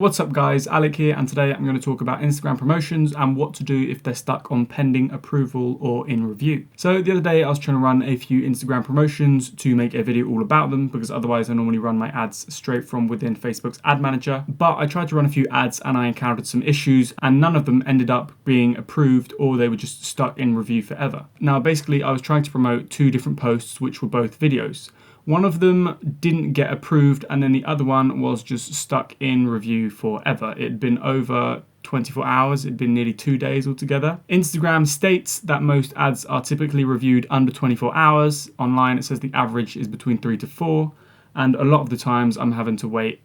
What's up guys, Alec here, and today I'm going to talk about Instagram promotions and what to do if they're stuck on pending approval or in review. So the other day I was trying to run a few Instagram promotions to make a video all about them, because otherwise I normally run my ads straight from within Facebook's ad manager. But I tried to run a few ads and I encountered some issues, and none of them ended up being approved, or they were just stuck in review forever. Now basically I was trying to promote two different posts which were both videos. One of them didn't get approved, and then the other one was just stuck in review forever. It had been over 24 hours, it'd been nearly 2 days altogether. Instagram states that most ads are typically reviewed under 24 hours. Online it says the average is between 3 to 4, and a lot of the times I'm having to wait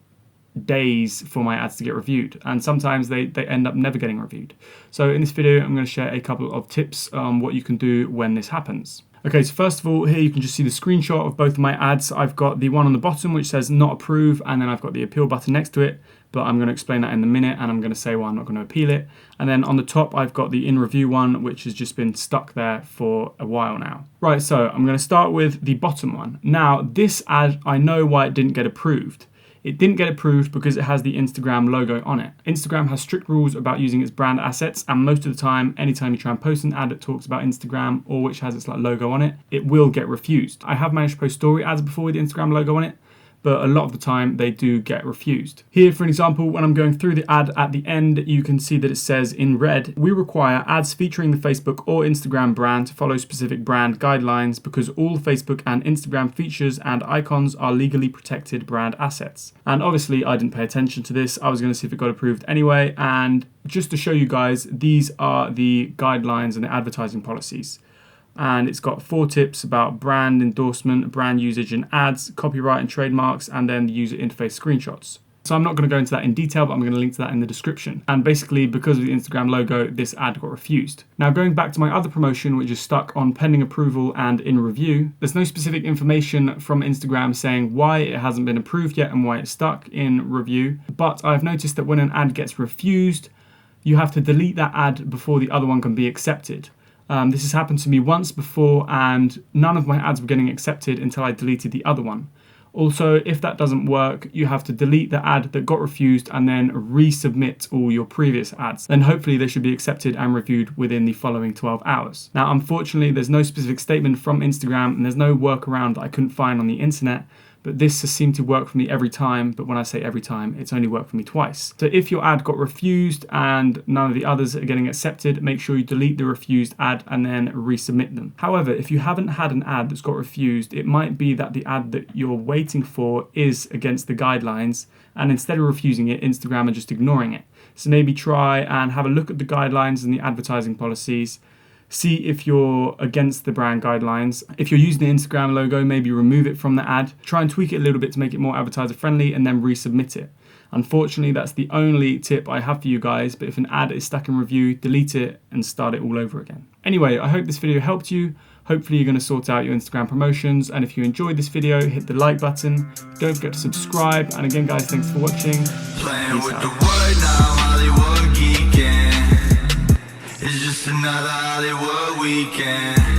days for my ads to get reviewed, and sometimes they end up never getting reviewed. So in this video I'm going to share a couple of tips on what you can do when this happens. Okay, so first of all, here you can just see the screenshot of both of my ads. I've got the one on the bottom which says not approve, and then I've got the appeal button next to it, but I'm going to explain that in a minute, and I'm going to say why I'm not going to appeal it. And then on the top I've got the in review one, which has just been stuck there for a while now. Right, so I'm going to start with the bottom one. Now this ad, I know why it didn't get approved. It didn't get approved because it has the Instagram logo on it. Instagram has strict rules about using its brand assets, and most of the time, anytime you try and post an ad that talks about Instagram or which has its logo on it, it will get refused. I have managed to post story ads before with the Instagram logo on it, but a lot of the time they do get refused. Here, for an example, when I'm going through the ad at the end, you can see that it says in red, we require ads featuring the Facebook or Instagram brand to follow specific brand guidelines because all Facebook and Instagram features and icons are legally protected brand assets. And obviously I didn't pay attention to this. I was going to see if it got approved anyway. And just to show you guys, these are the guidelines and the advertising policies. And it's got 4 tips about brand endorsement, brand usage and ads, copyright and trademarks, and then the user interface screenshots. So I'm not going to go into that in detail, but I'm going to link to that in the description. And basically, because of the Instagram logo, this ad got refused. Now going back to my other promotion, which is stuck on pending approval and in review, there's no specific information from Instagram saying why it hasn't been approved yet and why it's stuck in review. But I've noticed that when an ad gets refused, you have to delete that ad before the other one can be accepted. This has happened to me once before, and none of my ads were getting accepted until I deleted the other one. Also, if that doesn't work, you have to delete the ad that got refused and then resubmit all your previous ads. Then hopefully they should be accepted and reviewed within the following 12 hours. Now, unfortunately, there's no specific statement from Instagram, and there's no workaround that I couldn't find on the internet. But this has seemed to work for me every time, but when I say every time, it's only worked for me twice. So if your ad got refused and none of the others are getting accepted, make sure you delete the refused ad and then resubmit them. However, if you haven't had an ad that's got refused, it might be that the ad that you're waiting for is against the guidelines, and instead of refusing it, Instagram are just ignoring it. So maybe try and have a look at the guidelines and the advertising policies. See if you're against the brand guidelines. If you're using the Instagram logo, maybe remove it from the ad. Try and tweak it a little bit to make it more advertiser friendly, and then resubmit it. Unfortunately, that's the only tip I have for you guys, but if an ad is stuck in review, delete it and start it all over again. Anyway, I hope this video helped you. Hopefully you're going to sort out your Instagram promotions, and if you enjoyed this video, hit the like button. Don't forget to subscribe, and again guys, thanks for watching. Peace out. It's just another Hollywood weekend.